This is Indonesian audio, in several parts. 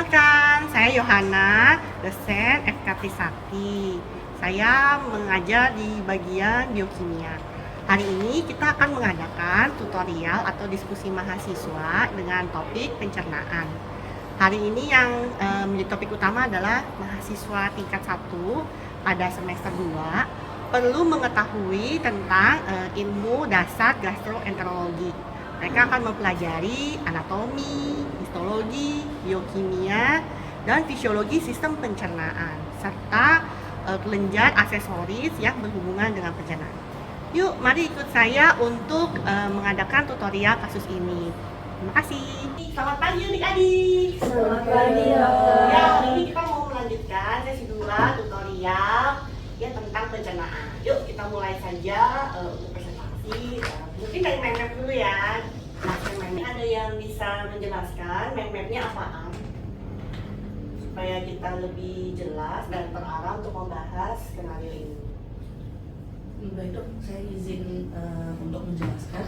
Perkenalkan, saya Yohana, dosen FK Trisakti. Saya mengajar di bagian biokimia. Hari ini kita akan mengadakan tutorial atau diskusi mahasiswa dengan topik pencernaan. Hari ini yang menjadi topik utama adalah mahasiswa tingkat 1 pada semester 2 perlu mengetahui tentang ilmu dasar gastroenterologi. Mereka akan mempelajari anatomi, histologi, biokimia, dan fisiologi sistem pencernaan, serta kelenjar aksesoris yang berhubungan dengan pencernaan. Yuk, mari ikut saya untuk mengadakan tutorial kasus ini. Terima kasih. Selamat pagi adik-adik. Selamat pagi, Ya, Dok. hari ini kita mau melanjutkan sesi 2 tutorial ya tentang pencernaan. Yuk, kita mulai saja untuk presentasi. Mungkin dari mind map dulu ya. Nah, mind map ada yang bisa menjelaskan mind mapnya apaan? Supaya kita lebih jelas dan terarah untuk membahas skenario ini. Baik dok, saya izin untuk menjelaskan.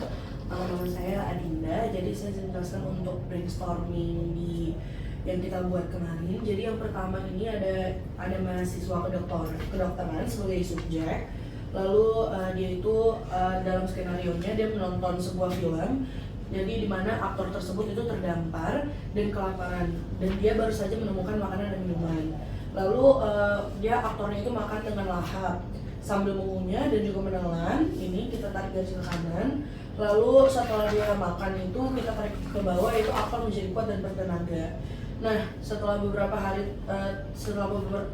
Nama saya Adinda, jadi saya izin menjelaskan untuk brainstorming di yang kita buat kemarin. Jadi yang pertama ini ada mahasiswa kedokteran sebagai subjek. Lalu dia itu dalam skenario-nya dia menonton sebuah film. Jadi di mana aktor tersebut itu terdampar dan kelaparan, dan dia baru saja menemukan makanan dan minuman. Lalu dia aktornya itu makan dengan lahap sambil mengunyah dan juga menelan. Ini kita tarik garis ke kanan. Lalu setelah dia makan itu kita tarik ke bawah, itu aktor menjadi kuat dan bertenaga. Nah, setelah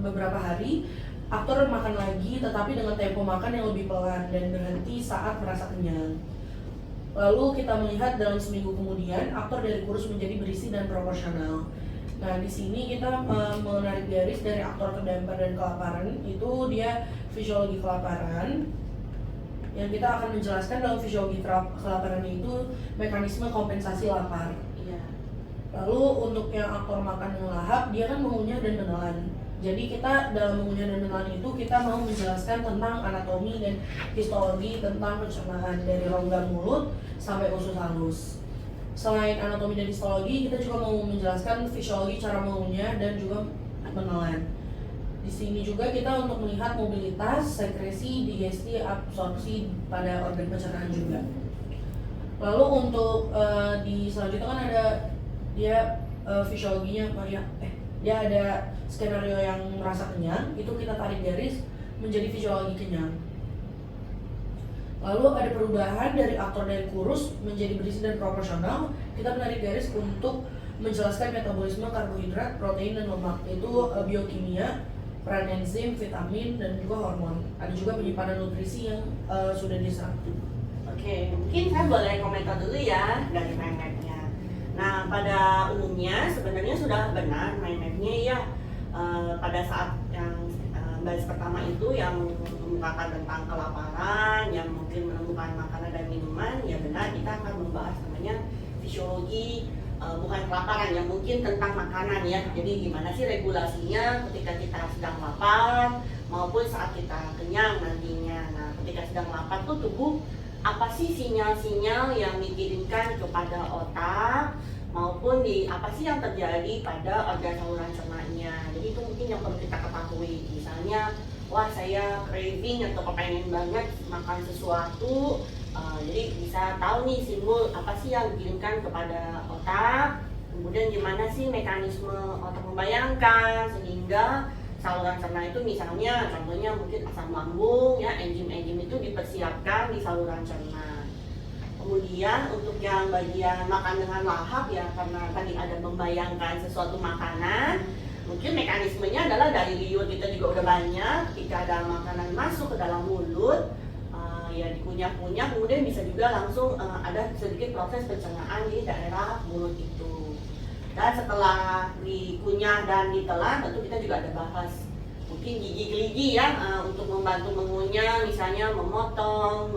beberapa hari aktor makan lagi, tetapi dengan tempo makan yang lebih pelan dan berhenti saat merasa kenyang. Lalu kita melihat dalam seminggu kemudian aktor dari kurus menjadi berisi dan proporsional. Nah, di sini kita menarik garis dari aktor terdampar dan kelaparan, itu dia fisiologi kelaparan. Yang kita akan menjelaskan dalam fisiologi kelaparan itu mekanisme kompensasi lapar. Iya. Lalu untuk yang aktor makan dengan lahap, dia kan mengunyah dan menelan. Jadi kita dalam mengunyah dan menelan itu kita mau menjelaskan tentang anatomi dan histologi tentang pencernaan dari rongga mulut sampai usus halus. Selain anatomi dan histologi, kita juga mau menjelaskan fisiologi cara mengunyah dan juga menelan. Di sini juga kita untuk melihat mobilitas, sekresi, digesti, absorpsi pada organ pencernaan juga. Lalu untuk di selanjutnya kan ada dia fisiologinya, dia ada skenario yang merasa kenyang, itu kita tarik garis menjadi fisiologi kenyang. Lalu ada perubahan dari aktor dari kurus menjadi berisi dan proporsional, kita menarik garis untuk menjelaskan metabolisme karbohidrat, protein, dan lemak. Itu biokimia, peran enzim, vitamin, dan juga hormon. Ada juga penyimpanan nutrisi yang sudah diserap. Oke, mungkin saya boleh komentar dulu ya dari mind map-nya. Nah, pada umumnya sebenarnya sudah benar mind map-nya ya. Pada saat yang baris pertama itu yang mengemukakan tentang kelaparan, yang mungkin menemukan makanan dan minuman, ya benar kita akan membahas namanya fisiologi bukan kelaparan, yang mungkin tentang makanan ya. Jadi gimana sih regulasinya ketika kita sedang lapar maupun saat kita kenyang nantinya. Nah, ketika sedang lapar tuh tubuh apa sih sinyal-sinyal yang dikirimkan kepada otak maupun apa sih yang terjadi pada organ saluran cernanya. Jadi itu mungkin yang perlu kita ketahui. Misalnya, wah saya craving atau kepengen banget makan sesuatu, jadi bisa tahu nih simbol apa sih yang dikirimkan kepada otak. Kemudian gimana sih mekanisme otak membayangkan sehingga saluran cerna itu misalnya contohnya mungkin asam lambung ya, enzim-enzim itu dipersiapkan di saluran cerna. Kemudian untuk yang bagian makan dengan lahap ya, karena tadi ada membayangkan sesuatu makanan, mungkin mekanismenya adalah dari liur kita juga udah banyak, ketika ada makanan masuk ke dalam mulut ya dikunyah-kunyah, kemudian bisa juga langsung ada sedikit proses pencernaan di daerah mulut itu. Dan setelah dikunyah dan ditelan, tentu kita juga ada bahas mungkin gigi-gigi ya, untuk membantu mengunyah, misalnya memotong,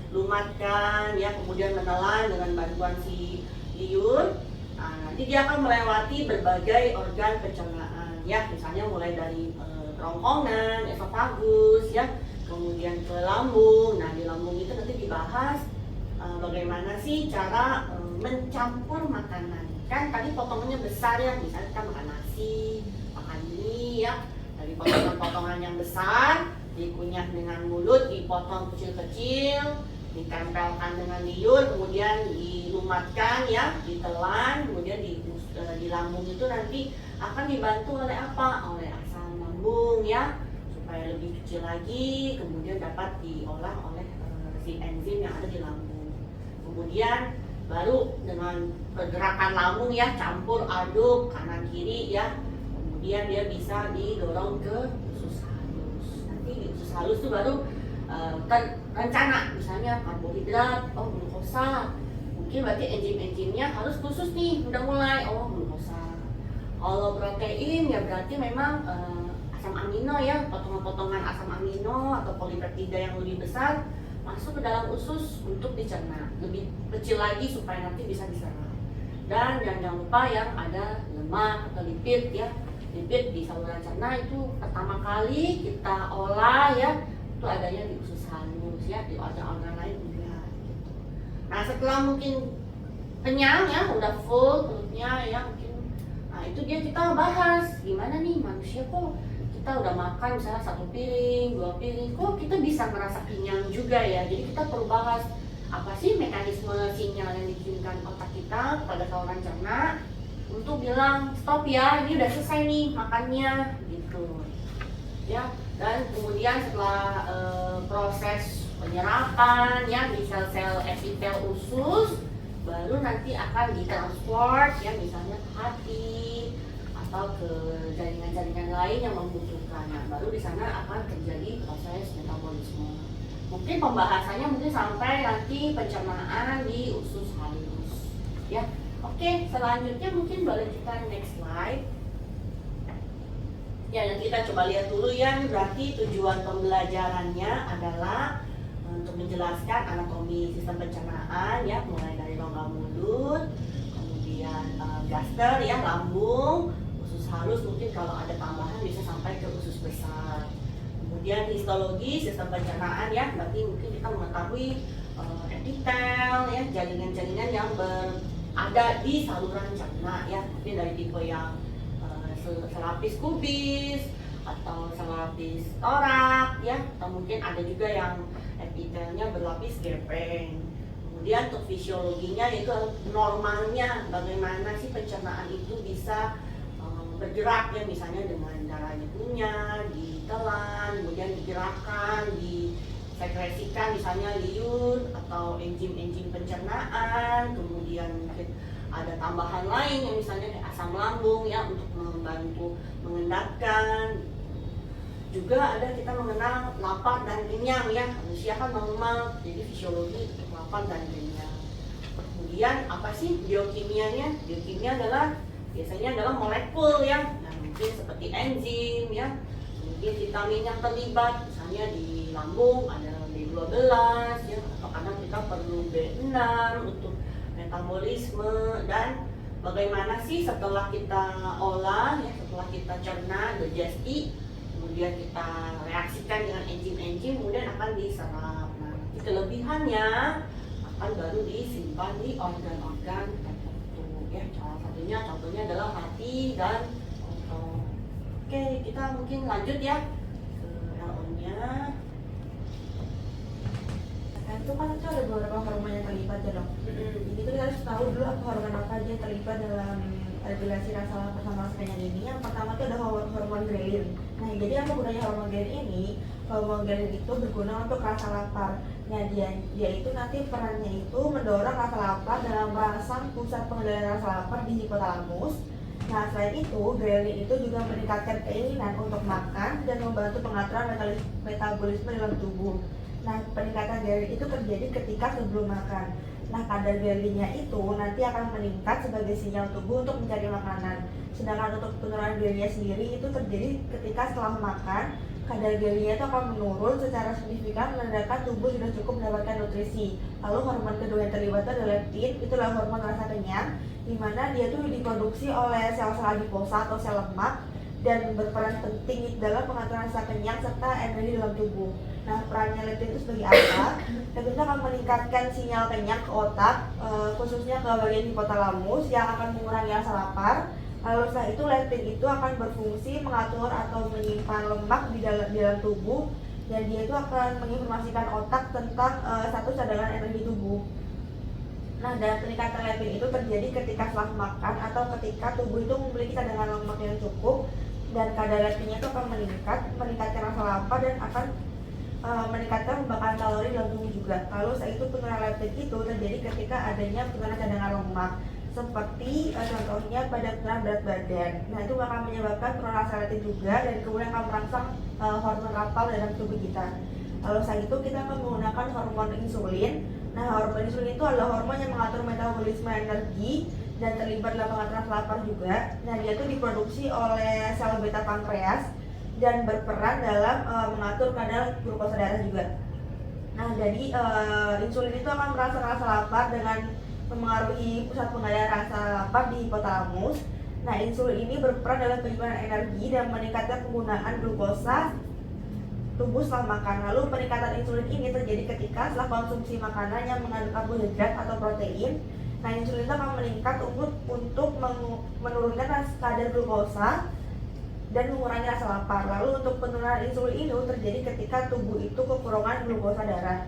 melumatkan ya, kemudian menelan dengan bantuan si liur. Nanti dia akan melewati berbagai organ pencernaan ya, misalnya mulai dari kerongkongan, esofagus ya, kemudian ke lambung. Nah, di lambung itu nanti dibahas bagaimana sih cara mencampur makanan. kan tadi potongannya besar ya, misalnya kita makan nasi, makan mie ya, dari potongan-potongan yang besar dikunyah dengan mulut, dipotong kecil-kecil, ditempelkan dengan liur, kemudian dilumatkan ya, ditelan, kemudian di lambung itu nanti akan dibantu oleh apa? Oleh asam lambung ya, supaya lebih kecil lagi, kemudian dapat diolah oleh si enzim yang ada di lambung. Kemudian baru dengan pergerakan lambung ya, campur aduk kanan kiri ya, kemudian dia bisa didorong ke usus halus. Nanti di usus halus itu baru terencana, misalnya karbohidrat, glukosa, mungkin berarti enzim-enzimnya harus khusus nih, udah mulai, glukosa. Kalau protein ya berarti memang asam amino ya, potongan-potongan asam amino atau polipeptida yang lebih besar masuk ke dalam usus untuk dicerna, lebih kecil lagi supaya nanti bisa diserap. Dan jangan lupa yang ada lemak atau lipid ya, lipid di saluran cerna itu pertama kali kita olah ya, itu adanya di usus halus ya, di organ-organ lain enggak gitu. Nah setelah mungkin kenyang ya, udah full perutnya ya mungkin, nah itu dia kita bahas gimana nih manusia kok kita udah makan misalnya 1 piring, 2 piring, kok kita bisa merasa kenyang juga ya. Jadi kita perlu bahas apa sih mekanisme sinyal yang dikirimkan otak kita pada saluran cerna untuk bilang stop ya, ini udah selesai nih makannya gitu ya. Dan kemudian setelah proses penyerapan ya di sel-sel epitel usus, baru nanti akan ditransport ya misalnya ke hati atau ke jaringan-jaringan lain yang membutuhkan. Nah, baru di sana akan terjadi proses metabolisme. Mungkin pembahasannya mungkin sampai nanti pencernaan di usus halus. Ya, oke. Selanjutnya mungkin boleh kita next slide. Ya, yang kita coba lihat dulu ya. Berarti tujuan pembelajarannya adalah untuk menjelaskan anatomi sistem pencernaan ya, mulai dari rongga mulut, kemudian gaster ya, lambung, usus halus, mungkin kalau ada tambahan bisa sampai ke usus besar. Kemudian histologi sistem pencernaan ya, berarti mungkin kita mengetahui epitel ya, jaringan-jaringan yang berada di saluran cerna ya, mungkin dari tipe yang selapis kubis atau selapis torak ya, atau mungkin ada juga yang epitelnya berlapis gepeng. Kemudian untuk fisiologinya yaitu normalnya bagaimana sih pencernaan itu bisa bergerak ya, misalnya dengan darah dikunyah, ditelan, kemudian digerakkan, disekresikan misalnya liur atau enzim-enzim pencernaan, kemudian mungkin ada tambahan lain yang misalnya kayak asam lambung ya untuk membantu mengendapkan. Juga ada kita mengenal lapar dan kenyang ya, manusia kan normal, jadi fisiologi untuk lapar dan kenyang. Kemudian apa sih biokimianya? Biokimia adalah biasanya adalah molekul ya, nah, mungkin seperti enzim ya, kemudian vitamin yang terlibat, misalnya di lambung ada B12 ya, atau kadang kita perlu B6 untuk metabolisme. Dan bagaimana sih setelah kita olah ya, setelah kita cerna, digesti, kemudian kita reaksikan dengan enzim-enzim, kemudian akan diserap. Nah, kelebihannya akan baru disimpan di organ-organ tertentu ya. Contohnya adalah hati dan otot. Oke, kita mungkin lanjut ya ke LO-nya. Nah, itu kan itu ada beberapa hormon yang terlibat ya dok. Jadi kita harus tahu dulu apa hormon apa aja yang terlibat dalam regulasi rasa lapar sama rasa kenyang ini. Yang pertama itu ada hormon ghrelin. Nah, jadi apa gunanya hormon ghrelin ini? Hormon ghrelin itu berguna untuk rasa lapar. Nah, dia itu nanti perannya itu mendorong rasa lapar dalam merangsang pusat pengendalian rasa lapar di hipotalamus. Nah, selain itu, ghrelin itu juga meningkatkan keinginan untuk makan dan membantu pengaturan metabolisme dalam tubuh. Nah, peningkatan ghrelin itu terjadi ketika sebelum makan. Nah, kadar ghrelinnya itu nanti akan meningkat sebagai sinyal tubuh untuk mencari makanan. Sedangkan untuk penurunan ghrelinnya sendiri itu terjadi ketika setelah makan, kadar ghrelinnya itu akan menurun secara signifikan, menandakan tubuh sudah cukup mendapatkan nutrisi. Lalu hormon kedua yang terlibat adalah leptin, itulah hormon rasa kenyang, di mana dia tuh diproduksi oleh sel-sel adiposa atau sel lemak dan berperan penting dalam pengaturan rasa kenyang serta energi dalam tubuh. Nah, perannya leptin itu sebagai apa? Leptin itu akan meningkatkan sinyal kenyang ke otak, khususnya ke bagian hipotalamus yang akan mengurangi rasa lapar. Lalu setelah itu leptin itu akan berfungsi mengatur atau menyimpan lemak di dalam tubuh, dan dia itu akan menginformasikan otak tentang status cadangan energi tubuh. Nah, dan peningkatan leptin itu terjadi ketika setelah makan atau ketika tubuh itu memiliki cadangan lemak yang cukup, dan kadar leptinnya itu akan meningkatkan rasa lapar dan akan meningkatkan pembakaran kalori dalam tubuh juga. Lalu setelah itu penurunan leptin itu terjadi ketika adanya penurunan cadangan lemak, seperti contohnya pada penurunan berat badan. Nah, itu akan menyebabkan penurunan rasa leptin juga, dan kemudian akan merangsang hormon rapal dalam tubuh kita. Lalu setelah itu kita akan menggunakan hormon insulin. Nah, hormon insulin itu adalah hormon yang mengatur metabolisme energi dan terlibat dalam pengaturan lapar juga. Nah, dia itu diproduksi oleh sel beta pankreas dan berperan dalam mengatur kadar glukosa darah juga. Nah, jadi insulin itu akan merangsang rasa lapar dengan memengaruhi pusat pengadaan rasa lapar di hipotalamus. Nah, insulin ini berperan dalam penyimpanan energi dan meningkatkan penggunaan glukosa tubuh setelah makan. Lalu peningkatan insulin ini terjadi ketika setelah konsumsi makanan yang mengandung karbohidrat atau protein. Nah, insulin itu akan meningkat untuk menurunkan kadar glukosa dan mengurangi rasa lapar. Lalu untuk penurunan insulin ini terjadi ketika tubuh itu kekurangan glukosa darah.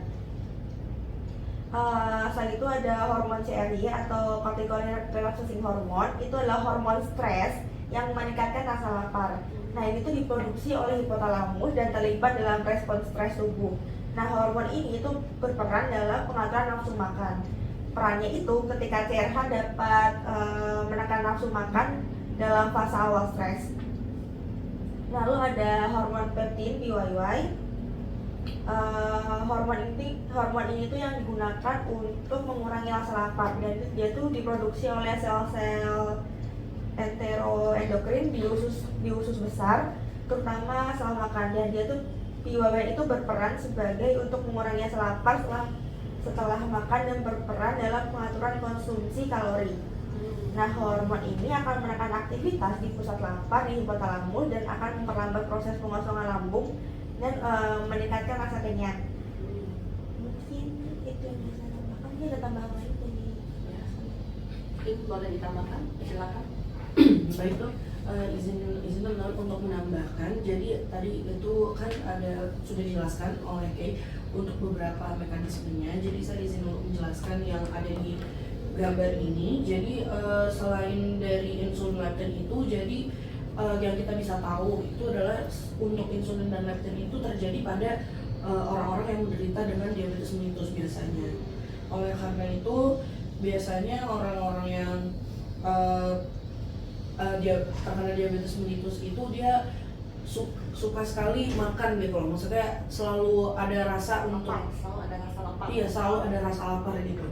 Selain itu ada hormon CRH atau cortical relaxing hormone. Itu adalah hormon stres yang meningkatkan rasa lapar. Nah, ini tuh diproduksi oleh hipotalamus dan terlibat dalam respons stres tubuh. Nah, hormon ini itu berperan dalam pengaturan nafsu makan. Perannya itu ketika CRH dapat menekan nafsu makan dalam fase awal stres. Lalu ada hormon peptin PYY. Hormon ini tuh yang digunakan untuk mengurangi rasa lapar, dan dia tuh diproduksi oleh sel-sel enteroendokrin di usus besar, terutama setelah makan. Dan dia tuh PYY itu berperan sebagai untuk mengurangi rasa lapar setelah makan dan berperan dalam pengaturan konsumsi kalori. Nah, hormon ini akan menekan aktivitas di pusat lapar di hipotalamus dan akan memperlambat proses pengosongan lambung dan meningkatkan rasa kenyang. Mungkin itu yang bisa saya tambahkan. Ini ada tambahan lain dari Mungkin boleh ditambahkan, silakan. Baik dok, izin teman-teman untuk menambahkan. Jadi tadi itu kan sudah dijelaskan oleh Kay untuk beberapa mekanismenya. Jadi saya izin untuk menjelaskan yang ada di gambar ini. Jadi selain dari insulin leptin itu, jadi yang kita bisa tahu itu adalah untuk insulin dan leptin itu terjadi pada orang-orang yang menderita dengan diabetes mellitus biasanya. Oleh karena itu biasanya orang-orang yang dia terkena diabetes mellitus itu dia suka sekali makan gitu loh. Maksudnya selalu ada rasa untuk selalu ada rasa lapar. Iya, selalu ada rasa lapar gitu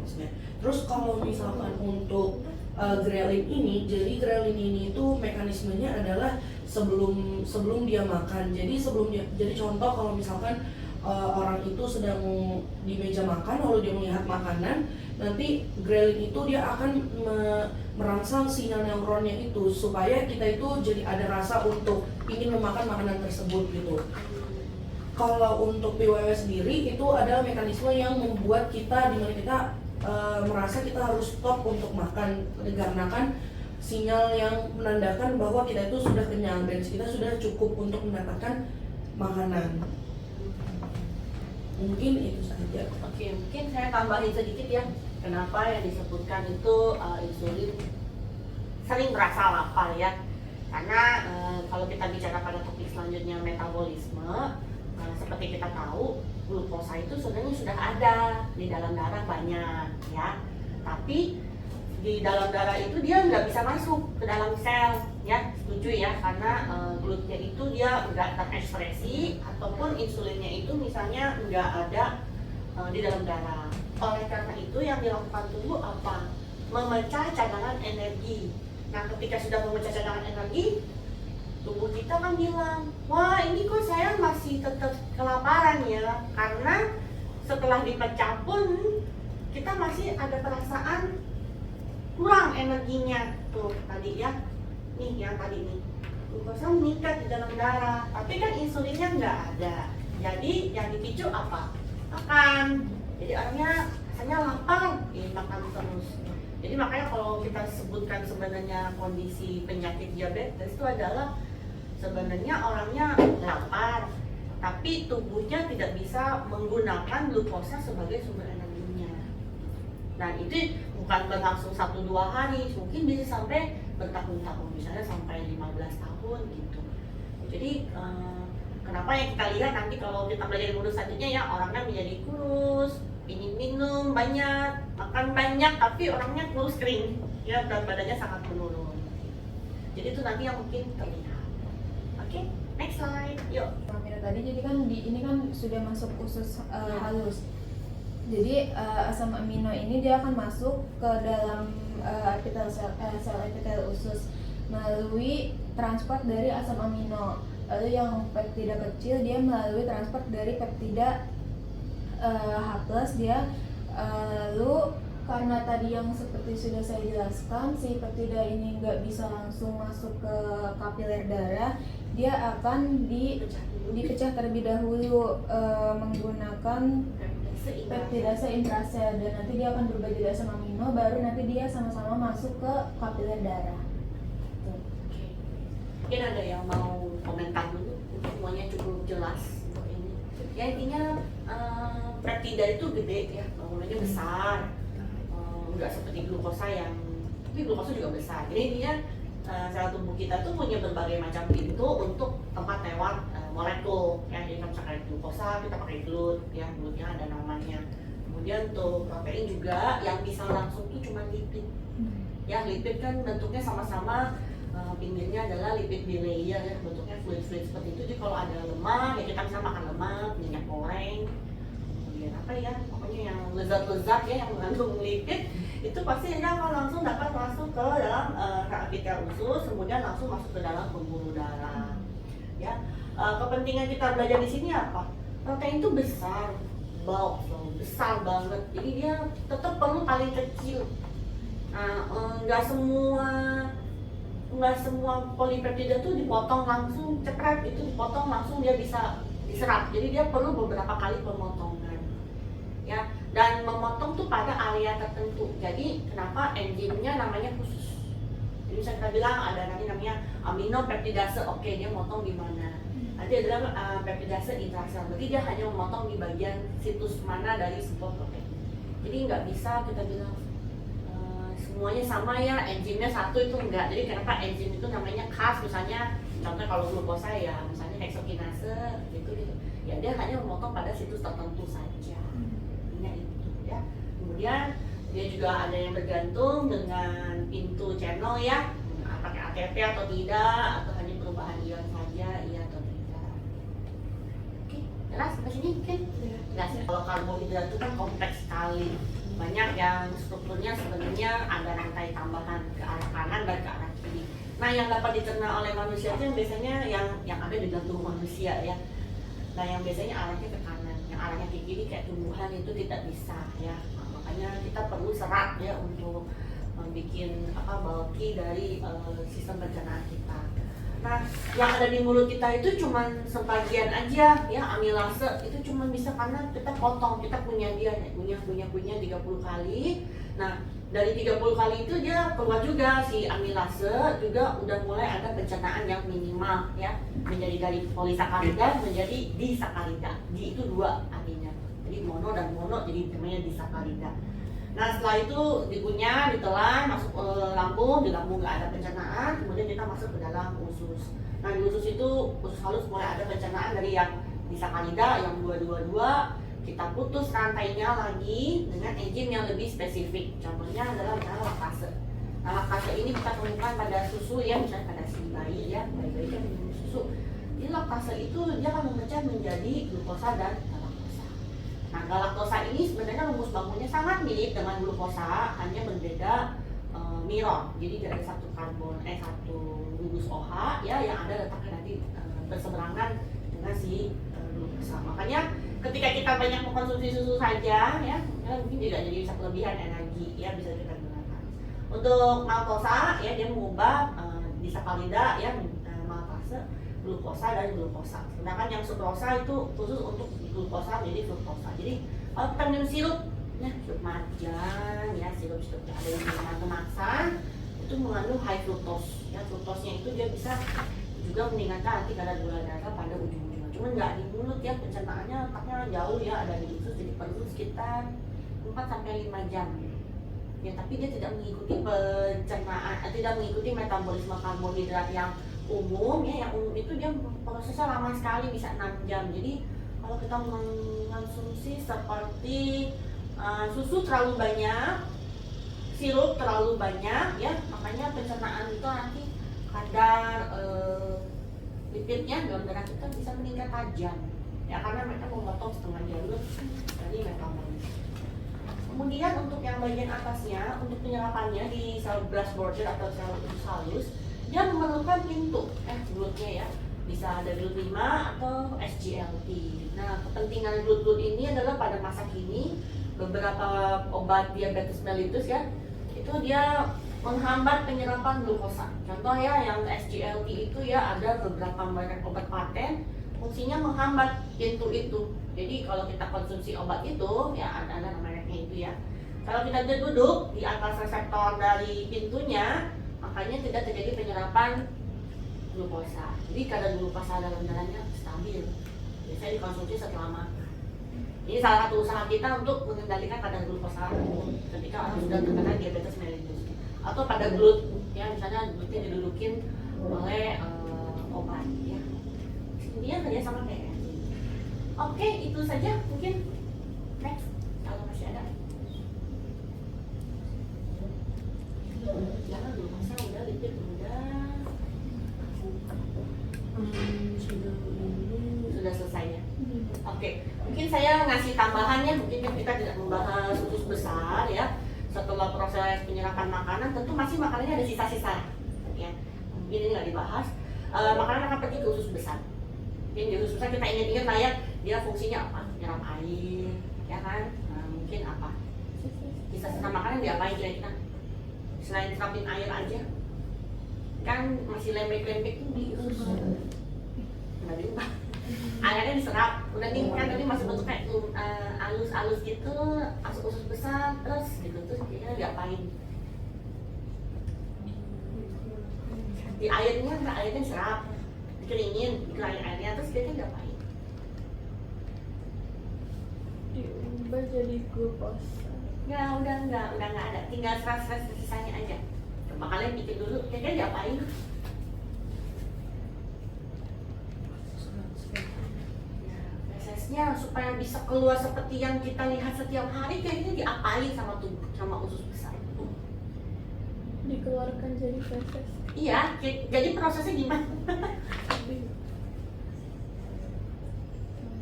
maksudnya. Terus kalau misalkan untuk ghrelin ini, jadi ghrelin ini itu mekanismenya adalah sebelum dia makan. Jadi contoh kalau misalkan orang itu sedang di meja makan lalu dia melihat makanan, nanti ghrelin itu dia akan merangsang sinyal neuronnya itu supaya kita itu jadi ada rasa untuk ingin memakan makanan tersebut gitu. Kalau untuk PYY sendiri itu adalah mekanisme yang membuat kita dimana kita merasa kita harus stop untuk makan dikarenakan sinyal yang menandakan bahwa kita itu sudah kenyang dan kita sudah cukup untuk mendapatkan makanan. Mungkin itu saja. Oke, mungkin saya tambahin sedikit ya. Kenapa yang disebutkan itu insulin sering berasa lapar ya? Karena kalau kita bicara pada topik selanjutnya metabolisme, seperti kita tahu glukosa itu sebenarnya sudah ada di dalam darah banyak ya. Tapi di dalam darah itu dia nggak bisa masuk ke dalam sel ya, setuju ya, karena glutnya itu dia nggak terekspresi ataupun insulinnya itu misalnya nggak ada di dalam darah. Oleh karena itu yang dilakukan tubuh apa? Memecah cadangan energi. Nah, ketika sudah memecah cadangan energi, tubuh kita kan bilang, wah ini kok saya masih tetap kelaparan ya, karena setelah dipecah pun kita masih ada perasaan kurang energinya tuh tadi ya, nih yang tadi nih glukosa meningkat di dalam darah, tapi kan insulinnya nggak ada. Jadi yang dipicu apa? Makan. Jadi orangnya rasanya lapar, makan terus. Jadi makanya kalau kita sebutkan sebenarnya kondisi penyakit diabetes itu adalah sebenarnya orangnya lapar, tapi tubuhnya tidak bisa menggunakan glukosa sebagai sumber energinya. Dan itu bukan berlangsung 1-2 hari, mungkin bisa sampai bertahun-tahun, misalnya sampai 15 tahun gitu. Jadi kenapa yang kita lihat nanti kalau kita belajar ilmu selanjutnya ya, orangnya menjadi kurus, ingin minum banyak, makan banyak, tapi orangnya kurus kering, ya berat badannya sangat menurun. Jadi itu nanti yang mungkin terlihat. Oke, next slide, yuk. Amino tadi jadi kan ini kan sudah masuk usus halus. Jadi asam amino ini dia akan masuk ke dalam sel epitel usus melalui transport dari asam amino. Lalu yang peptida kecil dia melalui transport dari peptida H+, dia lalu karena tadi yang seperti sudah saya jelaskan, si peptida ini nggak bisa langsung masuk ke kapiler darah, dia akan dipecah terlebih dahulu menggunakan peptidase intrasel, dan nanti dia akan berubah jadi asam amino, baru nanti dia sama-sama masuk ke kapiler darah. Oke. Mungkin ada yang mau komentar dulu, semuanya cukup jelas untuk ini. Ya intinya peptida itu gede ya, bangunannya besar, nggak seperti glukosa tapi glukosa juga besar. Jadi intinya sel tubuh kita tuh punya berbagai macam pintu untuk tempat lewat molekul. Ya, jadi kalau misalkan glukosa kita pakai glut, ya glutnya ada namanya. Kemudian untuk protein juga yang bisa langsung tuh cuma lipid. Ya lipid kan bentuknya sama-sama, pinggirnya adalah lipid bilayer ya, bentuknya fluid-fluid seperti itu. Jadi kalau ada lemak ya kita bisa makan lemak, minyak goreng, kemudian apa ya, pokoknya yang lezat-lezat ya yang mengandung lipid itu pasti dia akan langsung dapat masuk ke dalam epitel usus, kemudian langsung masuk ke dalam pembuluh darah. Ya, kepentingan kita belajar di sini apa? Protein itu besar, besar banget. Jadi dia tetap perlu paling kecil. Nah, nggak semua polipeptida tuh dipotong langsung cepret, itu dipotong langsung dia bisa diserap. Jadi dia perlu beberapa kali pemotongan. Ya, dan memotong tuh pada area tertentu. Jadi kenapa enzimnya namanya khusus? Jadi misalnya kita bilang ada namanya amino peptidase, oke dia motong di mana? Nanti adalah peptidase intrasel, berarti dia hanya memotong di bagian situs mana dari sebuah protein. Jadi nggak bisa kita bilang semuanya sama ya, enzimnya satu, itu enggak. Jadi kenapa enzim itu namanya khas, misalnya contohnya kalau glukosa ya misalnya heksokinase gitu. Ya dia hanya memotong pada situs tertentu saja. Itu ya. Kemudian dia juga ada yang bergantung dengan pintu channel ya, pakai ATP atau tidak, atau hanya perubahan ion saja, iya atau tidak. Oke, jelas sampai sini mungkin? Jelas ya. Kalau karbohidrat itu kan kompleks sekali, banyak yang strukturnya sebenarnya ada rantai tambahan ke arah kanan dan ke arah kiri. Nah yang dapat dicerna oleh manusia itu yang biasanya yang ada di dalam tubuh manusia ya. Nah yang biasanya arahnya ke kanan, yang arahnya ke kiri kayak tumbuhan itu tidak bisa ya. Nah, makanya kita perlu serat ya untuk membuat bulky dari sistem pencernaan kita. Nah yang ada di mulut kita itu cuma sebagian aja ya, amilase itu cuma bisa karena kita potong, kita punya 30 kali. Nah dari 30 kali itu dia keluar juga si amilase, juga udah mulai ada pencernaan yang minimal ya, menjadi dari polisakarida menjadi disakarida. Di itu 2 artinya, jadi mono dan mono jadi namanya disakarida. Nah setelah itu dikunyah, ditelan, masuk ke lambung, di lambung nggak ada pencernaan, kemudian kita masuk ke dalam usus. Nah di usus itu, usus halus mulai ada pencernaan dari yang disakarida, yang 222, kita putus rantainya lagi dengan enzim yang lebih spesifik. Contohnya adalah misalnya laktase. Nah laktase ini kita temukan pada susu ya, misalnya pada si bayi ya, bayi kan minum susu. Jadi laktase itu dia akan memecah menjadi glukosa dan galaktosa. Nah galaktosa ini sebenarnya rumus bangunnya sangat mirip dengan glukosa, hanya berbeda miron. Jadi dari satu gugus OH ya yang ada letaknya nanti berseberangan dengan si glukosa. Makanya ketika kita banyak mengkonsumsi susu saja ya, mungkin tidak jadi bisa kelebihan energi ya, bisa kita gunakan. Untuk maltosa ya dia mengubah disakarida ya maltase glukosa dan glukosa. Sedangkan yang sukrosa itu khusus untuk glukosa jadi fruktosa. Jadi kalau kita minum sirup, ya sirup marjan, ya sirup ada yang minuman kemasan itu mengandung high fructose. Ya fruktosnya itu dia bisa juga meningkatkan nanti kadar gula darah pada ujung-ujungnya. Cuma nggak di mulut ya, pencernaannya otaknya jauh ya, ada di usus, jadi perlu sekitar 4-5 jam. Ya tapi dia tidak mengikuti pencernaan, tidak mengikuti metabolisme karbohidrat yang umum ya. Yang umum itu dia prosesnya lama sekali, bisa 6 jam. Jadi kalau kita mengkonsumsi seperti susu terlalu banyak, sirup terlalu banyak ya, makanya pencernaan itu nanti kadar lipidnya dalam darah kita bisa meningkat tajam ya, karena mereka memotong setengah jalur dari metabolisme. Kemudian untuk yang bagian atasnya, untuk penyerapannya di sel blast border atau sel usus halus, dia memerlukan pintu glutnya ya, bisa ada GLUT5 atau SGLT. Nah, kepentingan GLUT ini adalah pada masa kini beberapa obat diabetes mellitus ya, itu dia menghambat penyerapan glukosa. Contoh ya, yang SGLT itu ya ada beberapa merek obat paten, fungsinya menghambat pintu itu. Jadi kalau kita konsumsi obat itu ya ada mereknya itu ya. Kalau kita duduk di atas reseptor dari pintunya, makanya tidak terjadi penyerapan glukosa. Jadi kadar glukosa dalam darahnya stabil. Biasanya dikonsumsi setelah makan. Ini salah satu usaha kita untuk mengendalikan kadar glukosa ketika orang sudah terkena diabetes mellitus. Atau pada GLUT ya, misalnya GLUT-nya didudukin oleh obat ya. Dia kerjasama kayak gitu. Oke, itu saja mungkin. Next, kalau masih ada. Jangan glukosa udah, lipid udah. Sudah selesai ya. Oke, mungkin saya ngasih tambahan ya, mungkin kita tidak membahas usus besar ya. Setelah proses penyerapan makanan, tentu masih makanannya ada sisa-sisa ya. Mungkin ini nggak dibahas. Makanan akan pergi ke usus besar. Mungkin di usus besar kita ingat-ingat lah ya, dia fungsinya apa? Menyerap air, ya kan? Nah, mungkin apa? Sisa-sisa makanan diapain kira-kira? Selain terapin air aja, kan masih lembek-lembek tuh di usus. Nggak diubah. Airnya diserap, udah nih kan tadi masih bentuk kayak alus-alus gitu, masuk usus besar, terus gitu, terus kira-kira diapain? Di airnya diserap, dikeringin, dikeluarin airnya, terus kira-kira diapain? Diubah jadi glukosa. Ya udah nggak ada, tinggal stres sisanya aja. Coba kalian bikin dulu, kira-kira diapain? Prosesnya supaya bisa keluar seperti yang kita lihat setiap hari, kayaknya diapain sama tubuh, sama usus besar? Dikeluarkan jadi feses. Iya, jadi prosesnya gimana?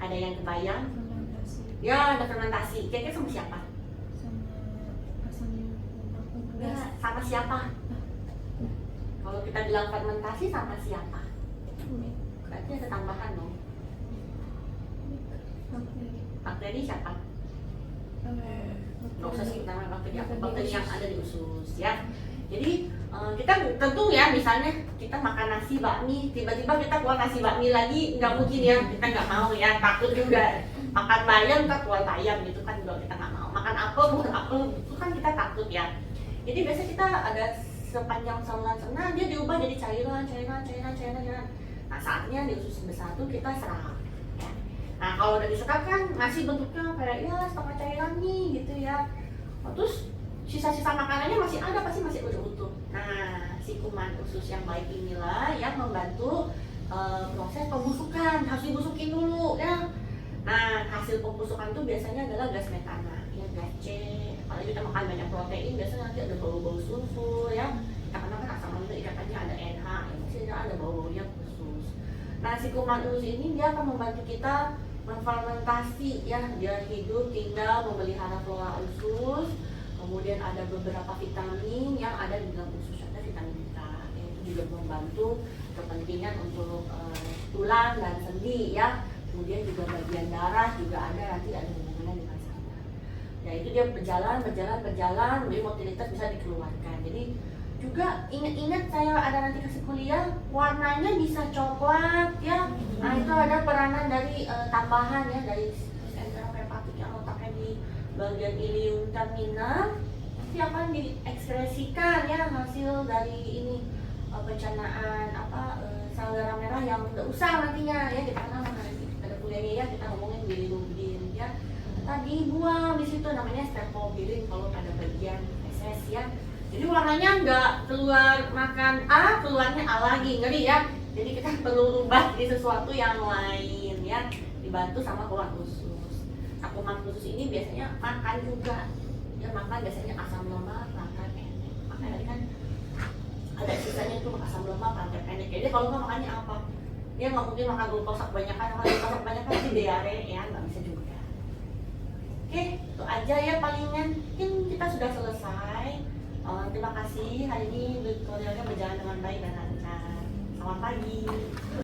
Ada yang kebayang? Fermentasi Ya, ada fermentasi. Kira-kira sama siapa? sama asam Ya, sama siapa? Kalau kita bilang fermentasi sama siapa? Berarti ada tambahan dong. Bakteri siapa? Nggak usah sih kita bakteri yang ada di usus ya. Jadi kita tentu ya, misalnya kita makan nasi bakmi, tiba-tiba kita keluar nasi bakmi lagi, nggak mungkin ya, kita nggak mau ya, takut juga. Makan bayam kita keluar bayam gitu kan juga kita nggak mau. Makan apel keluar apel itu kan kita takut ya. Jadi biasanya kita ada sepanjang saluran cerna dia diubah jadi cairan. Nah saatnya di usus besar tuh kita serap. Ya. Nah kalau udah diserap kan nasi bentuknya kayak ya setengah cairan nih gitu ya. Terus sisa-sisa makanannya masih ada, pasti masih utuh-utuh. Nah, si kuman usus yang baik inilah yang membantu proses pembusukan. Harus dibusukin dulu ya. Nah, hasil pembusukan itu biasanya adalah gas metana, ya gas C. Kalau kita makan banyak protein, biasanya nanti ada bau-bau sulfur ya. Karena kan asam amino ikatannya ada NH, ya pasti ada bau-baunya usus. Nah, si kuman usus ini dia akan membantu kita menfermentasi ya. Dia hidup, tinggal, memelihara flora usus. Kemudian ada beberapa vitamin yang ada di dalam usus, ada vitamin K, itu juga membantu kepentingan untuk tulang dan sendi ya. Kemudian juga bagian darah juga ada, nanti ada hubungannya dengan sana. Ya itu dia berjalan, kemudian motilitas bisa dikeluarkan. Jadi juga ingat-ingat saya ada nanti kasih kuliah warnanya bisa coklat ya. Nah itu ada peranan dari tambahan ya dari enzim hepatik yang letaknya di bagian ileum terminal, nanti akan diekskresikan ya hasil dari ini pencernaan sel darah merah yang udah usang nantinya ya, kita kan ada kuliahnya ya, kita ngomongin bilirubin ya. Tadi buang di situ namanya sterfobilin kalau pada bagian feses ya. Jadi warnanya nggak keluar makan A, keluarnya A lagi, ngeri ya. Jadi kita perlu rubah di sesuatu yang lain ya, dibantu sama kuman khusus. Nah kuman khusus ini biasanya makan juga, ya makan biasanya asam lemak, makan pendek. Makanya tadi kan ada sisanya itu asam lemak, makan pendek. Jadi kalau nggak makannya apa? Dia nggak mungkin makan glukosa kebanyakan, kalau glukosa kebanyakan pasti diare ya, nggak bisa juga. Oke, itu aja ya palingan. Mungkin kita sudah selesai. Terima kasih, hari ini tutorialnya berjalan dengan baik dan lancar. Selamat pagi.